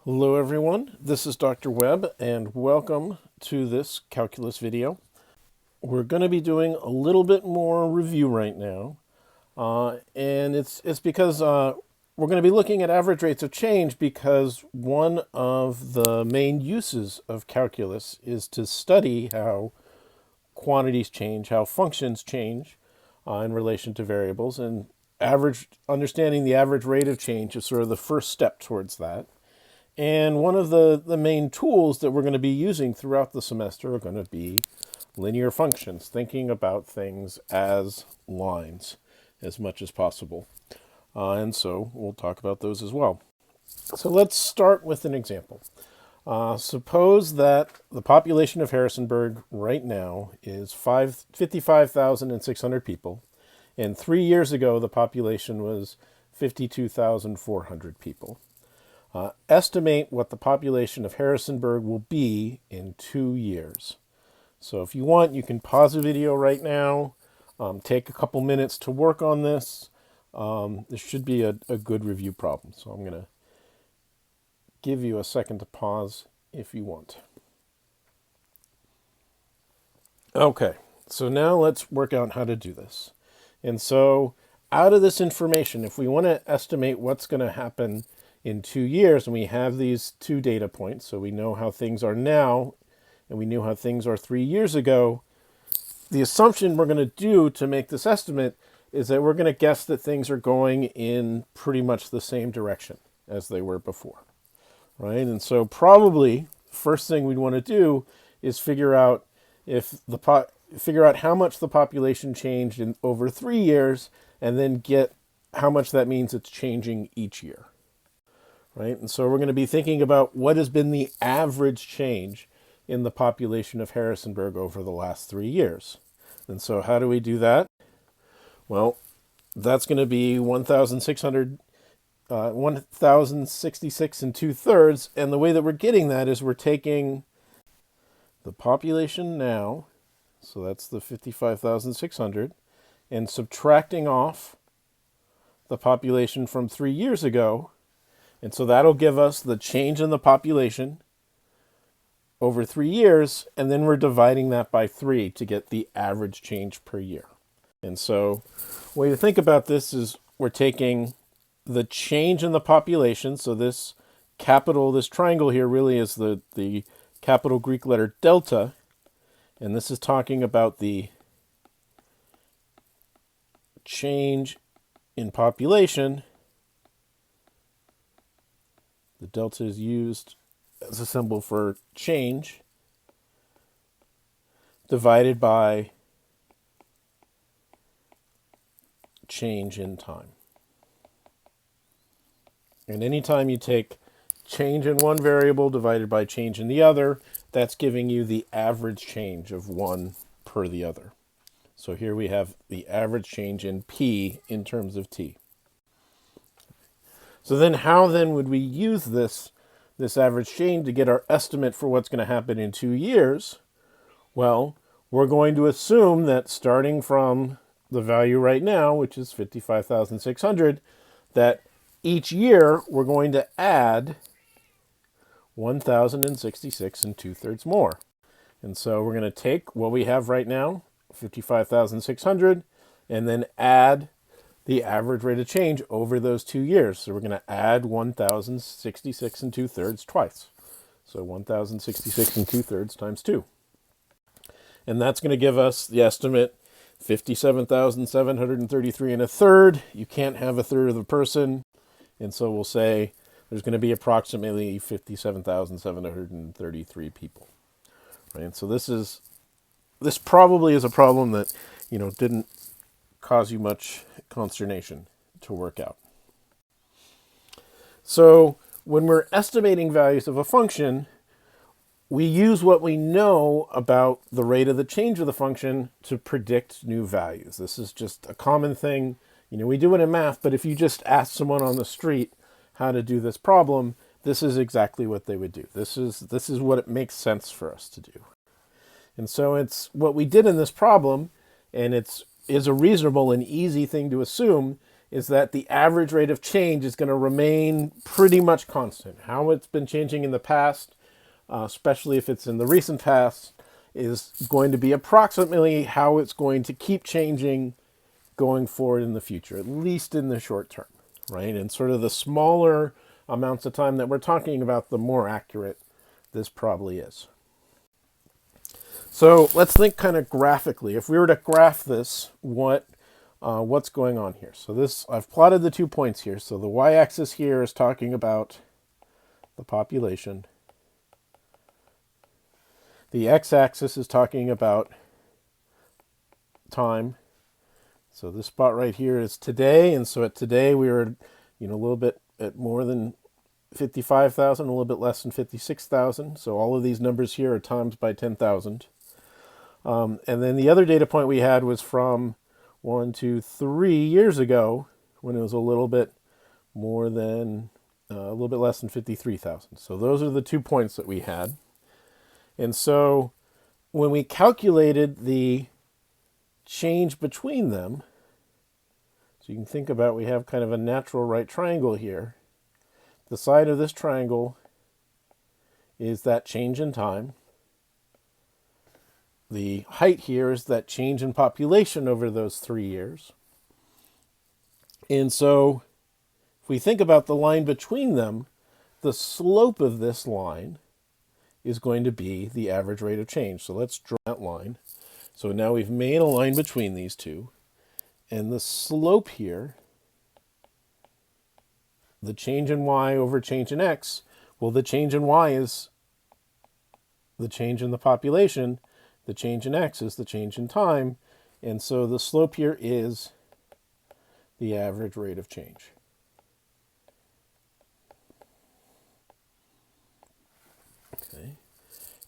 Hello everyone, this is Dr. Webb and welcome to this calculus video. We're going to be doing a little bit more review right now, and it's because we're going to be looking at average rates of change because one of the main uses of calculus is to study how quantities change, how functions change in relation to variables, and understanding the average rate of change is sort of the first step towards that. And one of the main tools that we're going to be using throughout the semester are going to be linear functions, thinking about things as lines as much as possible. And so we'll talk about those as well. So let's start with an example. Suppose that the population of Harrisonburg right now is 55,600 people, and 3 years ago the population was 52,400 people. Estimate what the population of Harrisonburg will be in 2 years. So if you want, you can pause the video right now, take a couple minutes to work on this. This should be a good review problem. So I'm going to give you a second to pause if you want. Okay, so now let's work out how to do this. And so out of this information, if we want to estimate what's going to happen in 2 years, and we have these two data points, so we know how things are now, and we knew how things are 3 years ago, the assumption we're going to do to make this estimate is that we're going to guess that things are going in pretty much the same direction as they were before, right? And so probably the first thing we'd want to do is figure out how much the population changed in over 3 years, and then get how much that means it's changing each year. Right? And so we're going to be thinking about what has been the average change in the population of Harrisonburg over the last 3 years. And so how do we do that? Well, that's going to be 1,066 and 2/3. And the way that we're getting that is we're taking the population now, so that's the 55,600, and subtracting off the population from 3 years ago. And so that'll give us the change in the population over 3 years, and then we're dividing that by 3 to get the average change per year. And so the way to think about this is we're taking the change in the population, so this triangle here really is the capital Greek letter delta, and this is talking about the change in population. The delta is used as a symbol for change, divided by change in time. And anytime you take change in one variable divided by change in the other, that's giving you the average change of one per the other. So here we have the average change in P in terms of T. So then how then would we use this average change to get our estimate for what's going to happen in 2 years? Well, we're going to assume that starting from the value right now, which is 55,600, that each year we're going to add 1,066 and 2/3 more. And so we're going to take what we have right now, 55,600, and then add the average rate of change over those 2 years. So we're going to add 1,066 and 2/3 twice. So 1,066 and 2/3 times 2. And that's going to give us the estimate 57,733 and 1/3. You can't have 1/3 of the person. And so we'll say there's going to be approximately 57,733 people. Right? And so this probably is a problem that, didn't cause you much consternation to work out. So when we're estimating values of a function, we use what we know about the rate of the change of the function to predict new values. This is just a common thing. We do it in math, but if you just ask someone on the street how to do this problem, this is exactly what they would do. This is what it makes sense for us to do. And so it's what we did in this problem, and is a reasonable and easy thing to assume, is that the average rate of change is going to remain pretty much constant. How it's been changing in the past, especially if it's in the recent past, is going to be approximately how it's going to keep changing going forward in the future, at least in the short term, right? And sort of the smaller amounts of time that we're talking about, the more accurate this probably is. So let's think kind of graphically. If we were to graph this, what's going on here? So this, I've plotted the 2 points here. So the y-axis here is talking about the population. The x-axis is talking about time. So this spot right here is today, and so at today we were, a little bit at more than 55,000, a little bit less than 56,000. So all of these numbers here are times by 10,000. And then the other data point we had was from 3 years ago, when it was a little bit more than, a little bit less than 53,000. So those are the 2 points that we had. And so when we calculated the change between them, so you can think about, we have kind of a natural right triangle here. The side of this triangle is that change in time. The height here is that change in population over those 3 years. And so if we think about the line between them, the slope of this line is going to be the average rate of change. So let's draw that line. So now we've made a line between these two. And the slope here, the change in y over change in x, well, the change in y is the change in the population. The change in x is the change in time. And so the slope here is the average rate of change. Okay.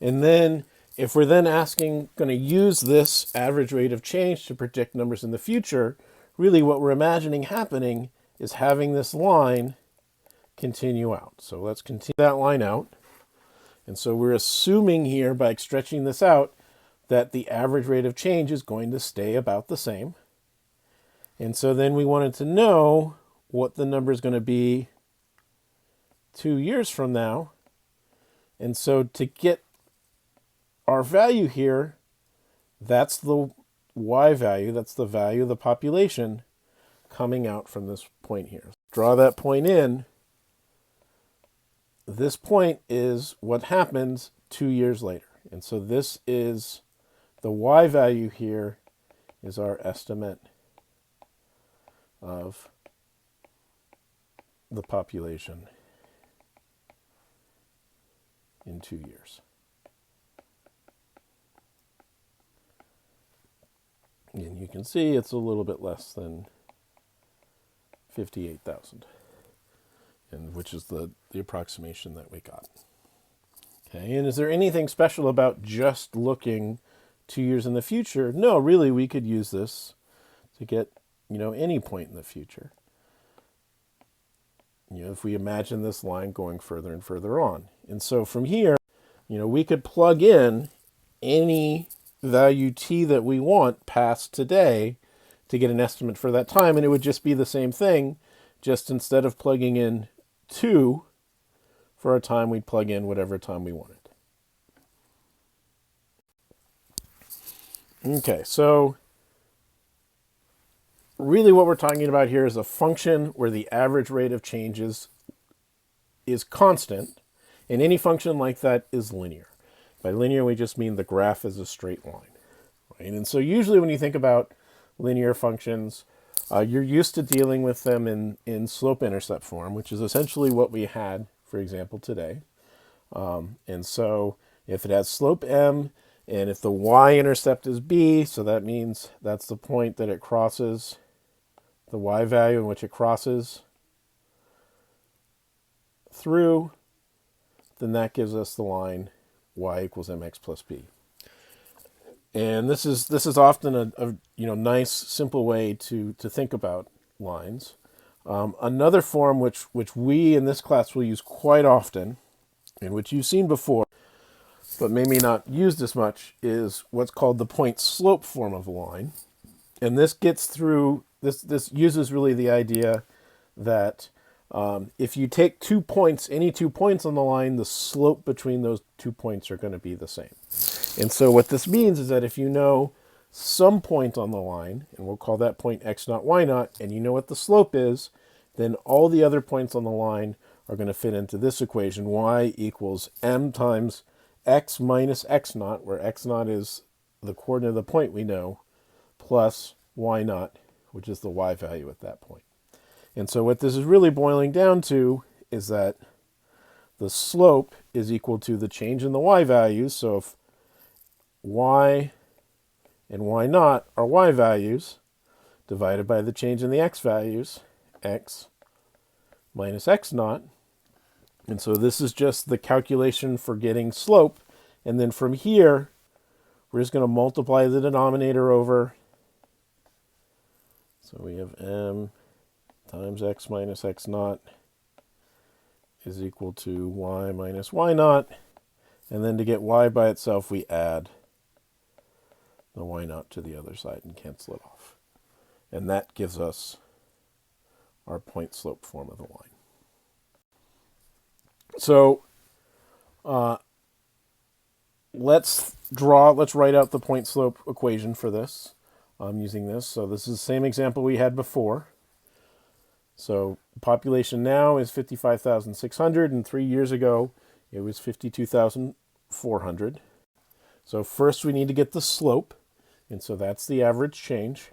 And then if we're then going to use this average rate of change to predict numbers in the future, really what we're imagining happening is having this line continue out. So let's continue that line out. And so we're assuming here, by stretching this out, that the average rate of change is going to stay about the same. And so then we wanted to know what the number is going to be 2 years from now. And so to get our value here, that's the y value, that's the value of the population coming out from this point here. Draw that point in. This point is what happens 2 years later. And so this is the y value here, is our estimate of the population in 2 years. And you can see it's a little bit less than 58,000, and which is the approximation that we got. Okay, and is there anything special about just looking 2 years in the future? No, really, we could use this to get, any point in the future. If we imagine this line going further and further on. And so from here, we could plug in any value t that we want past today to get an estimate for that time, and it would just be the same thing, just instead of plugging in 2 for a time, we'd plug in whatever time we wanted. Okay, so really what we're talking about here is a function where the average rate of changes is constant, and any function like that is linear. By linear, we just mean the graph is a straight line, right? And so usually when you think about linear functions, you're used to dealing with them in slope-intercept form, which is essentially what we had, for example, today. And so if it has slope m, and if the y-intercept is b, so that means that's the point that it crosses, the y value in which it crosses through, then that gives us the line y equals mx plus b. And this is often a nice simple way to think about lines. Another form which we in this class will use quite often, and which you've seen before, but maybe not used as much, is what's called the point slope form of a line. And this gets through this uses really the idea that if you take 2 points, any 2 points on the line, the slope between those 2 points are going to be the same. And so what this means is that if you know some point on the line, and we'll call that point x naught, y naught, and you know what the slope is, then all the other points on the line are going to fit into this equation, y equals m times x minus x naught, where x naught is the coordinate of the point we know, plus y naught, which is the y value at that point. And so what this is really boiling down to is that the slope is equal to the change in the y values. So if y and y naught are y values, divided by the change in the x values, x minus x naught. And so this is just the calculation for getting slope. And then from here, we're just going to multiply the denominator over. So we have m times x minus x naught is equal to y minus y naught. And then to get y by itself, we add the y naught to the other side and cancel it off. And that gives us our point slope form of the line. So let's write out the point slope equation for this using this. So this is the same example we had before. So population now is 55,600, and 3 years ago it was 52,400. So first we need to get the slope, and so that's the average change.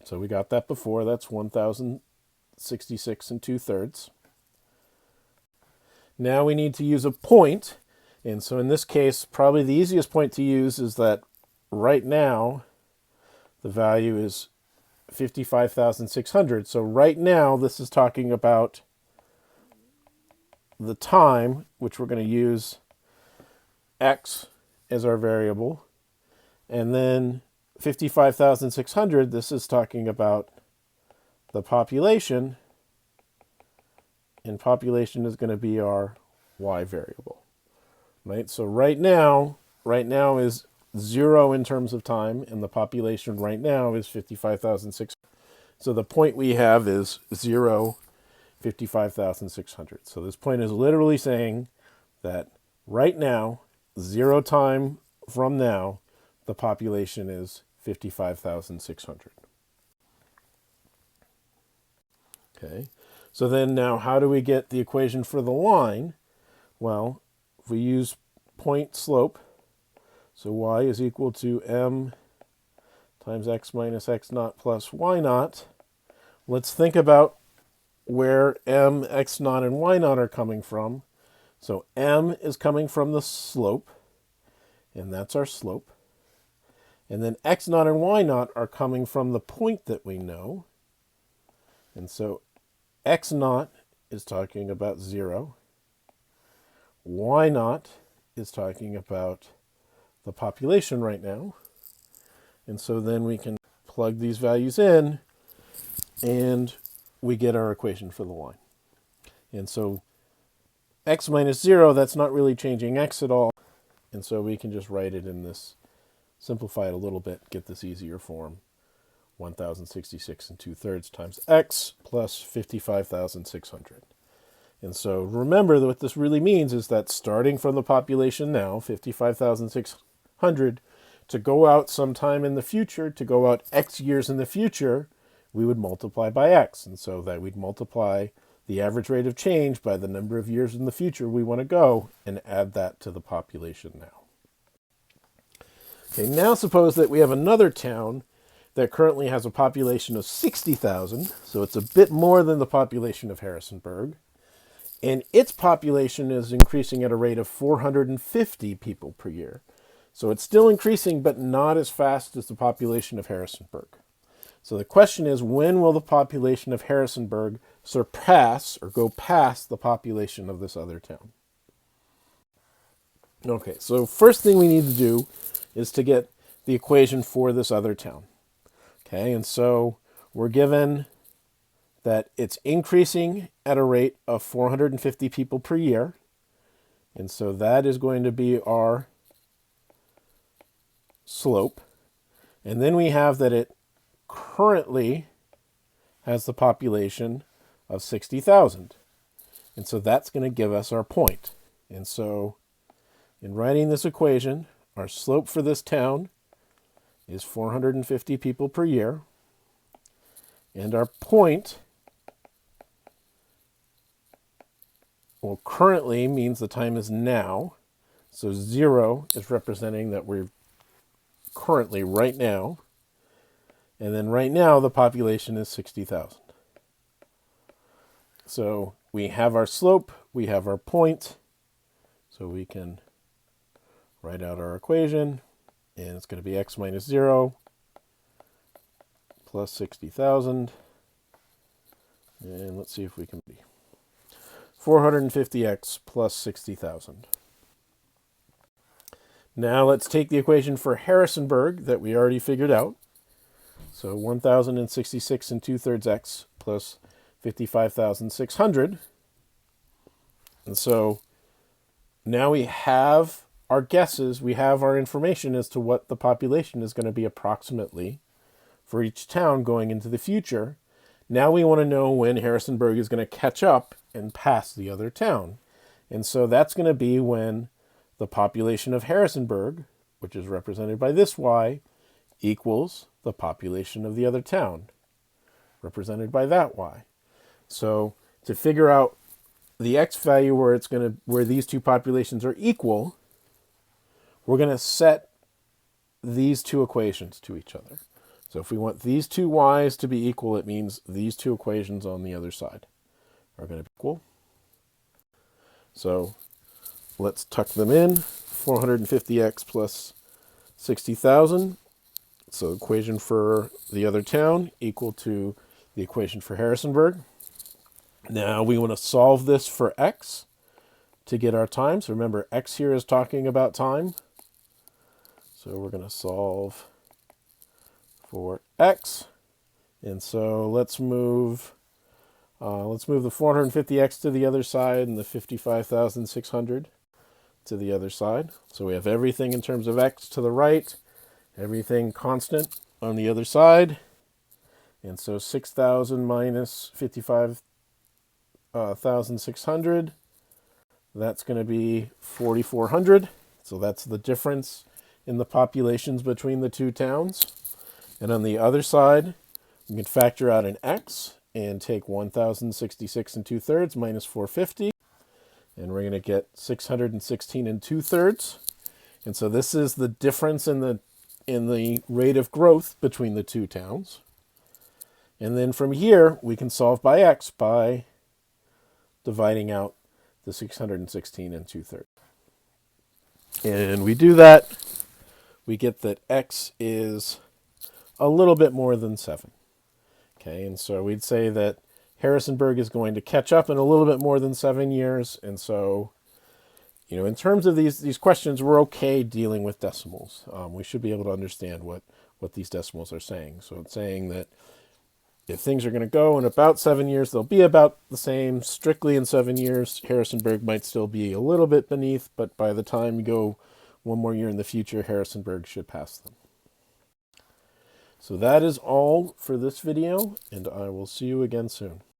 So we got that before, that's 1,066 2/3. Now we need to use a point, and so in this case, probably the easiest point to use is that right now the value is 55,600. So right now, this is talking about the time, which we're going to use x as our variable. And then 55,600, this is talking about the population. And population is going to be our y variable. Right? So right now is 0 in terms of time, and the population right now is 55,600. So the point we have is 0, 55,600. So this point is literally saying that right now, 0 time from now, the population is 55,600. Okay, so then now how do we get the equation for the line? Well, if we use point slope, so y is equal to m times x minus x naught plus y naught. Let's think about where m, x naught, and y naught are coming from. So m is coming from the slope, and that's our slope. And then x naught and y naught are coming from the point that we know. And so x naught is talking about 0. Y naught is talking about the population right now. And so then we can plug these values in and we get our equation for the line. And so x minus 0, that's not really changing x at all. And so we can just write it in this, simplify it a little bit, get this easier form. 1,066 2/3 times x plus 55,600. And so remember that what this really means is that starting from the population now, 55,600, to go out sometime in the future, to go out x years in the future, we would multiply by x. And so that we'd multiply the average rate of change by the number of years in the future we want to go and add that to the population now. Okay, now suppose that we have another town that currently has a population of 60,000, so it's a bit more than the population of Harrisonburg. And its population is increasing at a rate of 450 people per year. So it's still increasing, but not as fast as the population of Harrisonburg. So the question is, when will the population of Harrisonburg surpass or go past the population of this other town? Okay, so first thing we need to do is to get the equation for this other town. Okay, and so we're given that it's increasing at a rate of 450 people per year. And so that is going to be our slope. And then we have that it currently has the population of 60,000. And so that's going to give us our point. And so in writing this equation, our slope for this town is 450 people per year. And our point, well, currently means the time is now. So 0 is representing that we're currently right now. And then right now, the population is 60,000. So we have our slope, we have our point. So we can write out our equation. And it's going to be x minus 0 plus 60,000. And let's see if we can be 450x plus 60,000. Now let's take the equation for Harrisonburg that we already figured out. So 1,066 and 2/3 x plus 55,600. And so now we have our guesses, we have our information as to what the population is going to be approximately for each town going into the future. Now we want to know when Harrisonburg is going to catch up and pass the other town. And so that's going to be when the population of Harrisonburg, which is represented by this y, equals the population of the other town, represented by that y. So to figure out the x value where these two populations are equal, we're going to set these two equations to each other. So if we want these two y's to be equal, it means these two equations on the other side are going to be equal. So let's tuck them in. 450x plus 60,000. So equation for the other town equal to the equation for Harrisonburg. Now we want to solve this for x to get our time. So remember, x here is talking about time. So we're going to solve for x. And so let's move the 450x to the other side and the 55,600 to the other side. So we have everything in terms of x to the right, everything constant on the other side. And so 6,000 minus 55,600, that's going to be 4,400. So that's the difference in the populations between the two towns. And on the other side, we can factor out an x and take 1,066 and 2/3 minus 450. And we're going to get 616 and 2/3. And so this is the difference in the rate of growth between the two towns. And then from here, we can solve by x by dividing out the 616 and 2/3. And we do that, we get that x is a little bit more than 7. Okay, and so we'd say that Harrisonburg is going to catch up in a little bit more than 7 years. And so, in terms of these questions, we're okay dealing with decimals. We should be able to understand what these decimals are saying. So it's saying that if things are going to go in about 7 years, they'll be about the same. Strictly in 7 years, Harrisonburg might still be a little bit beneath, but by the time you go one more year in the future, Harrisonburg should pass them. So that is all for this video, and I will see you again soon.